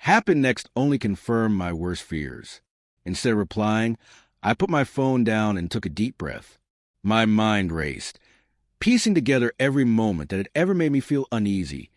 happened next only confirmed my worst fears. Instead of replying, I put my phone down and took a deep breath. My mind raced, piecing together every moment that had ever made me feel uneasy.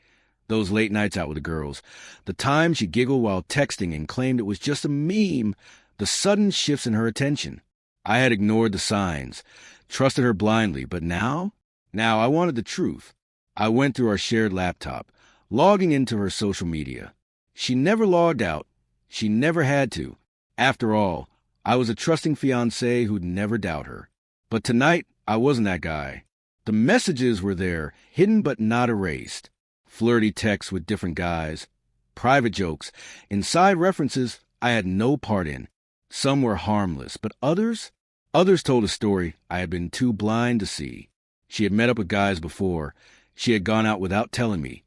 Those late nights out with the girls, the times she giggled while texting and claimed it was just a meme, the sudden shifts in her attention. I had ignored the signs, trusted her blindly, but now I wanted the truth. I went through our shared laptop, logging into her social media. She never logged out. She never had to. After all, I was a trusting fiancé who'd never doubt her. But tonight, I wasn't that guy. The messages were there, hidden but not erased. Flirty texts with different guys, private jokes, inside references I had no part in. Some were harmless, but others told a story I had been too blind to see. She had met up with guys before. She had gone out without telling me,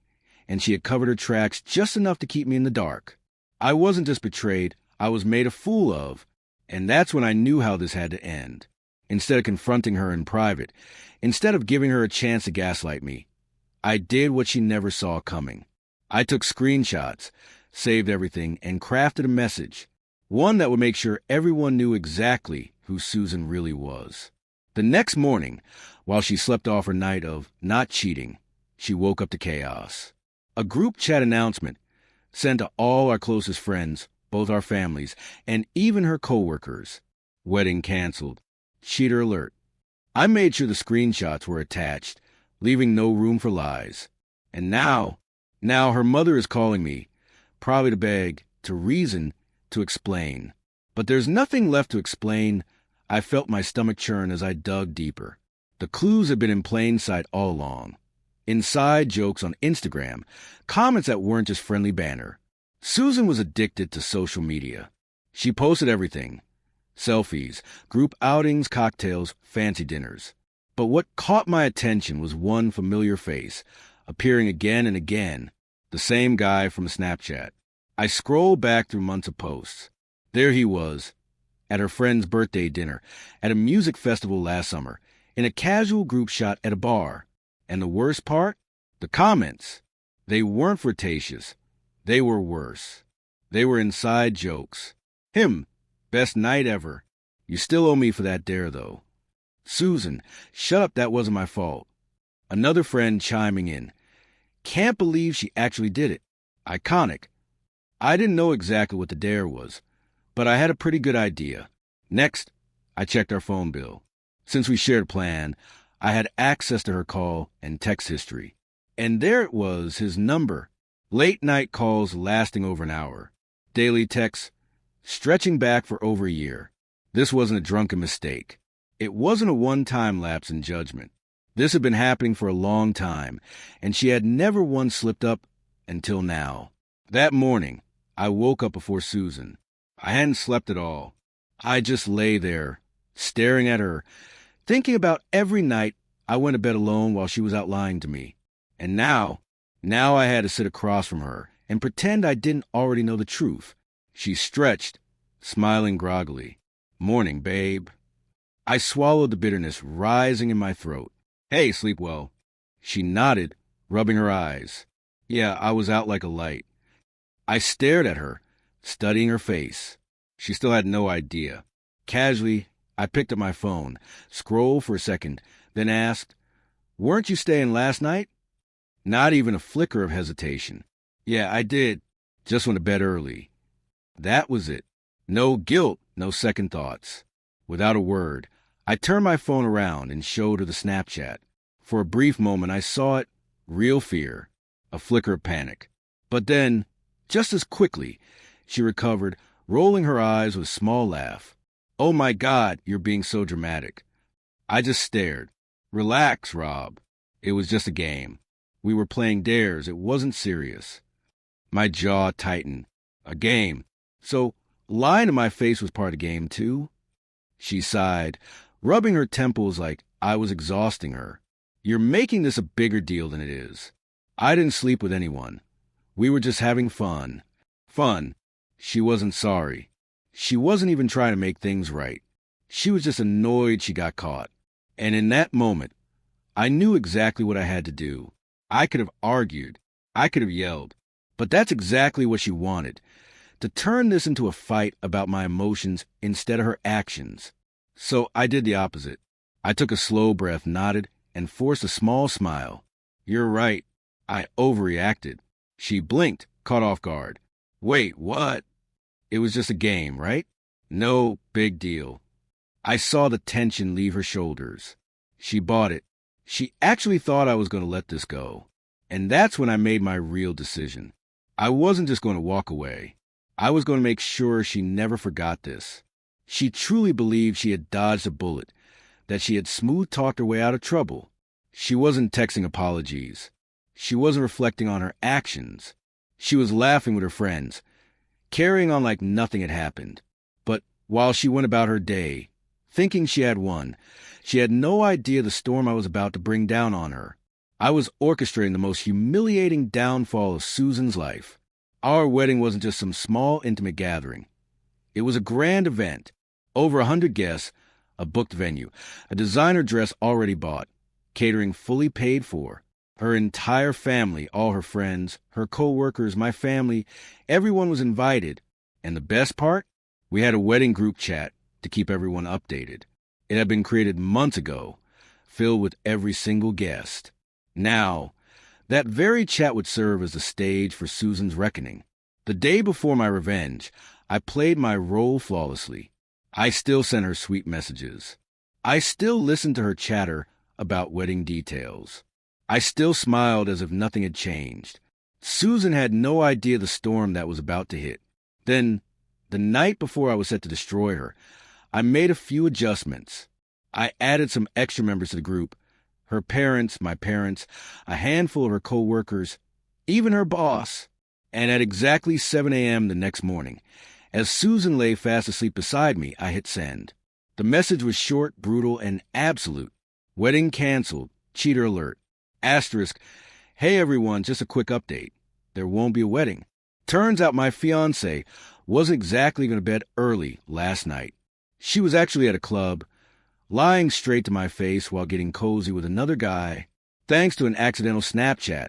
and she had covered her tracks just enough to keep me in the dark. I wasn't just betrayed, I was made a fool of, and that's when I knew how this had to end. Instead of confronting her in private, instead of giving her a chance to gaslight me, I did what she never saw coming. I took screenshots, saved everything, and crafted a message, one that would make sure everyone knew exactly who Susan really was. The next morning, while she slept off her night of not cheating, she woke up to chaos. A group chat announcement sent to all our closest friends, both our families, and even her coworkers. Wedding canceled. Cheater alert. I made sure the screenshots were attached, leaving no room for lies. And now her mother is calling me, probably to beg, to reason, to explain. But there's nothing left to explain. I felt my stomach churn as I dug deeper. The clues had been in plain sight all along. Inside jokes on Instagram, comments that weren't just friendly banter. Susan was addicted to social media. She posted everything. Selfies, group outings, cocktails, fancy dinners. But what caught my attention was one familiar face, appearing again and again, the same guy from Snapchat. I scrolled back through months of posts. There he was, at her friend's birthday dinner, at a music festival last summer, in a casual group shot at a bar. And the worst part? The comments. They weren't flirtatious. They were worse. They were inside jokes. Him, best night ever. You still owe me for that dare, though. Susan, shut up, that wasn't my fault. Another friend chiming in. Can't believe she actually did it. Iconic. I didn't know exactly what the dare was, but I had a pretty good idea. Next, I checked our phone bill. Since we shared a plan, I had access to her call and text history. And there it was, his number. Late night calls lasting over an hour. Daily texts stretching back for over a year. This wasn't a drunken mistake. It wasn't a one-time lapse in judgment. This had been happening for a long time, and she had never once slipped up until now. That morning, I woke up before Susan. I hadn't slept at all. I just lay there, staring at her, thinking about every night I went to bed alone while she was out lying to me. And now I had to sit across from her and pretend I didn't already know the truth. She stretched, smiling groggily. Morning, babe. I swallowed the bitterness rising in my throat. Hey, sleep well. She nodded, rubbing her eyes. Yeah, I was out like a light. I stared at her, studying her face. She still had no idea. Casually, I picked up my phone, scrolled for a second, then asked, Weren't you staying last night? Not even a flicker of hesitation. Yeah, I did. Just went to bed early. That was it. No guilt, no second thoughts. Without a word, I turned my phone around and showed her the Snapchat. For a brief moment, I saw it, real fear, a flicker of panic. But then, just as quickly, she recovered, rolling her eyes with a small laugh. Oh my God, you're being so dramatic. I just stared. Relax, Rob. It was just a game. We were playing dares. It wasn't serious. My jaw tightened. A game. So, lying to my face was part of the game, too? She sighed, rubbing her temples like I was exhausting her. You're making this a bigger deal than it is. I didn't sleep with anyone. We were just having fun. Fun. She wasn't sorry. She wasn't even trying to make things right. She was just annoyed she got caught. And in that moment, I knew exactly what I had to do. I could have argued. I could have yelled. But that's exactly what she wanted, to turn this into a fight about my emotions instead of her actions. So I did the opposite. I took a slow breath, nodded, and forced a small smile. You're right. I overreacted. She blinked, caught off guard. Wait, what? It was just a game, right? No big deal. I saw the tension leave her shoulders. She bought it. She actually thought I was going to let this go. And that's when I made my real decision. I wasn't just going to walk away. I was going to make sure she never forgot this. She truly believed she had dodged a bullet, that she had smooth-talked her way out of trouble. She wasn't texting apologies. She wasn't reflecting on her actions. She was laughing with her friends, carrying on like nothing had happened. But while she went about her day, thinking she had won, she had no idea the storm I was about to bring down on her. I was orchestrating the most humiliating downfall of Susan's life. Our wedding wasn't just some small, intimate gathering. It was a grand event. Over 100 guests, a booked venue, a designer dress already bought, catering fully paid for. Her entire family, all her friends, her co-workers, my family, everyone was invited. And the best part? We had a wedding group chat to keep everyone updated. It had been created months ago, filled with every single guest. Now, that very chat would serve as the stage for Susan's reckoning. The day before my revenge, I played my role flawlessly. I still sent her sweet messages. I still listened to her chatter about wedding details. I still smiled as if nothing had changed. Susan had no idea the storm that was about to hit. Then, the night before I was set to destroy her, I made a few adjustments. I added some extra members to the group. Her parents, my parents, a handful of her co-workers, even her boss. And at exactly 7 a.m. the next morning, as Susan lay fast asleep beside me, I hit send. The message was short, brutal, and absolute. Wedding canceled. Cheater alert. Asterisk. Hey everyone, just a quick update. There won't be a wedding. Turns out my fiancée wasn't exactly going to bed early last night. She was actually at a club, lying straight to my face while getting cozy with another guy. Thanks to an accidental Snapchat,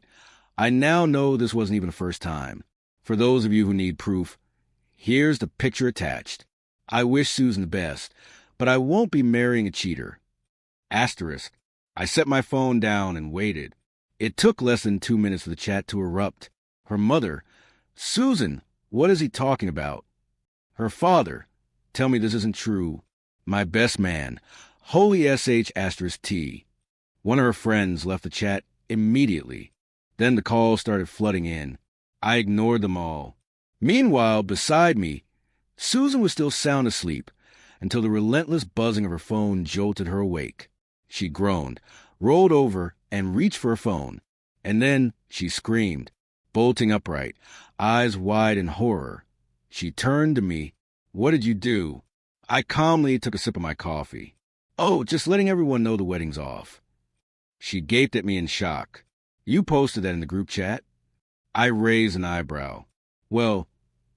I now know this wasn't even the first time. For those of you who need proof, here's the picture attached. I wish Susan the best, but I won't be marrying a cheater. Asterisk. I set my phone down and waited. It took less than 2 minutes for the chat to erupt. Her mother. Susan, what is he talking about? Her father. Tell me this isn't true. My best man. Holy SH asterisk T. One of her friends left the chat immediately. Then the calls started flooding in. I ignored them all. Meanwhile, beside me, Susan was still sound asleep until the relentless buzzing of her phone jolted her awake. She groaned, rolled over, and reached for her phone. And then she screamed, bolting upright, eyes wide in horror. She turned to me. What did you do? I calmly took a sip of my coffee. Oh, just letting everyone know the wedding's off. She gaped at me in shock. You posted that in the group chat? I raised an eyebrow. Well,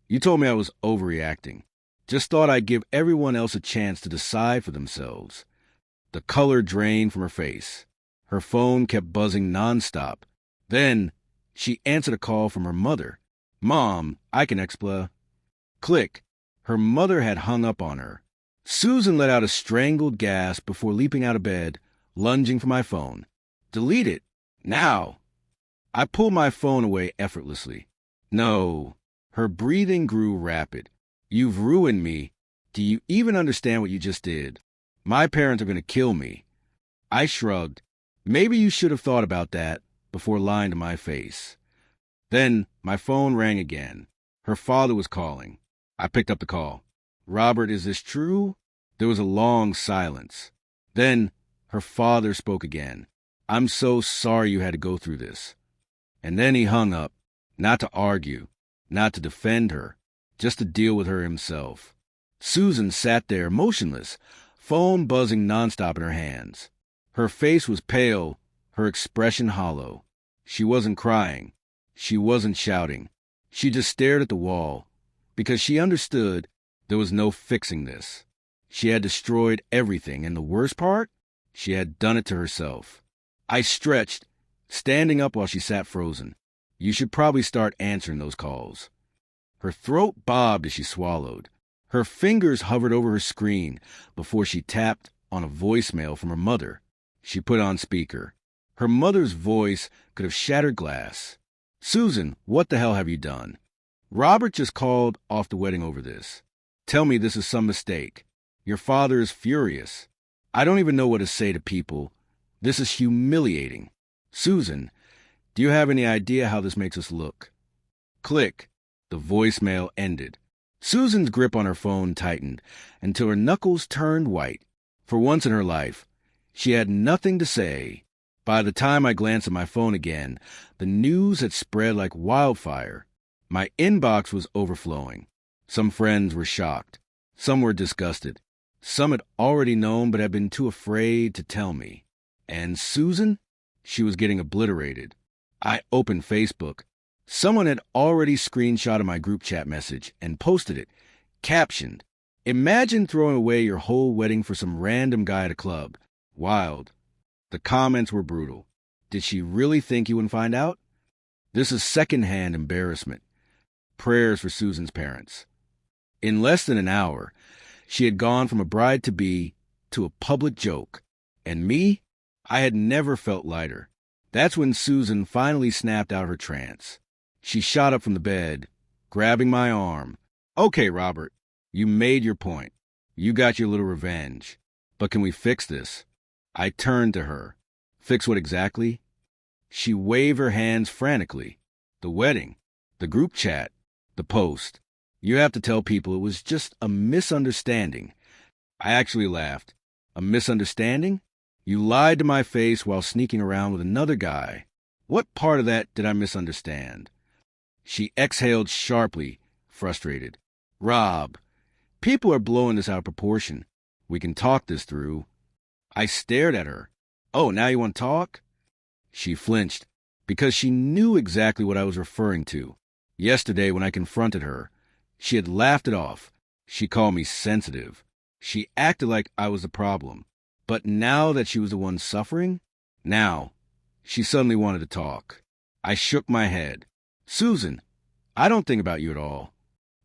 you told me I was overreacting. Just thought I'd give everyone else a chance to decide for themselves. The color drained from her face. Her phone kept buzzing nonstop. Then, she answered a call from her mother. Mom, I can expla. Click. Her mother had hung up on her. Susan let out a strangled gasp before leaping out of bed, lunging for my phone. Delete it. Now. I pulled my phone away effortlessly. No. Her breathing grew rapid. You've ruined me. Do you even understand what you just did? My parents are going to kill me. I shrugged. Maybe you should have thought about that before lying to my face. Then my phone rang again. Her father was calling. I picked up the call. Robert, is this true? There was a long silence. Then her father spoke again. I'm so sorry you had to go through this. And then he hung up, not to argue, not to defend her, just to deal with her himself. Susan sat there motionless, phone buzzing nonstop in her hands. Her face was pale, her expression hollow. She wasn't crying. She wasn't shouting. She just stared at the wall, because she understood there was no fixing this. She had destroyed everything, and the worst part? She had done it to herself. I stretched, standing up while she sat frozen. You should probably start answering those calls." Her throat bobbed as she swallowed. Her fingers hovered over her screen before she tapped on a voicemail from her mother. She put on speaker. Her mother's voice could have shattered glass. "Susan, what the hell have you done? Robert just called off the wedding over this. Tell me this is some mistake. Your father is furious. I don't even know what to say to people. This is humiliating. Susan, do you have any idea how this makes us look?" Click. The voicemail ended. Susan's grip on her phone tightened until her knuckles turned white. For once in her life, she had nothing to say. By the time I glanced at my phone again, the news had spread like wildfire. My inbox was overflowing. Some friends were shocked. Some were disgusted. Some had already known but had been too afraid to tell me. And Susan? She was getting obliterated. I opened Facebook. Someone had already screenshotted my group chat message and posted it, captioned, "Imagine throwing away your whole wedding for some random guy at a club. Wild." The comments were brutal. Did she really think you would find out? This is secondhand embarrassment. Prayers for Susan's parents. In less than an hour, she had gone from a bride-to-be to a public joke. And me? I had never felt lighter. That's when Susan finally snapped out of her trance. She shot up from the bed, grabbing my arm. "Okay, Robert, you made your point. You got your little revenge. But can we fix this?" I turned to her. "Fix what exactly?" She waved her hands frantically. "The wedding, the group chat, the post. You have to tell people it was just a misunderstanding." I actually laughed. "A misunderstanding? You lied to my face while sneaking around with another guy. What part of that did I misunderstand?" She exhaled sharply, frustrated. "Rob, people are blowing this out of proportion. We can talk this through." I stared at her. "Oh, now you want to talk?" She flinched, because she knew exactly what I was referring to. Yesterday, when I confronted her, she had laughed it off. She called me sensitive. She acted like I was the problem. But now that she was the one suffering, now, she suddenly wanted to talk. I shook my head. "Susan, I don't think about you at all."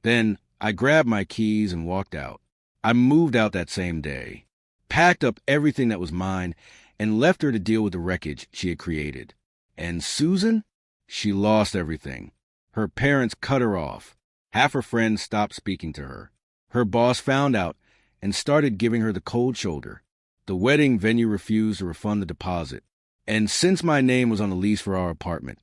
Then I grabbed my keys and walked out. I moved out that same day, packed up everything that was mine, and left her to deal with the wreckage she had created. And Susan? She lost everything. Her parents cut her off. Half her friends stopped speaking to her. Her boss found out and started giving her the cold shoulder. The wedding venue refused to refund the deposit. And since my name was on the lease for our apartment,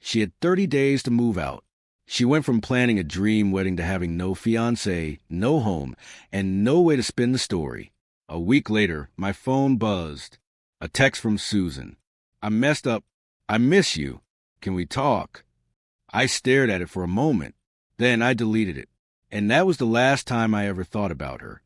she had 30 days to move out. She went from planning a dream wedding to having no fiancé, no home, and no way to spin the story. A week later, my phone buzzed. A text from Susan. "I messed up. I miss you. Can we talk?" I stared at it for a moment. Then I deleted it. And that was the last time I ever thought about her.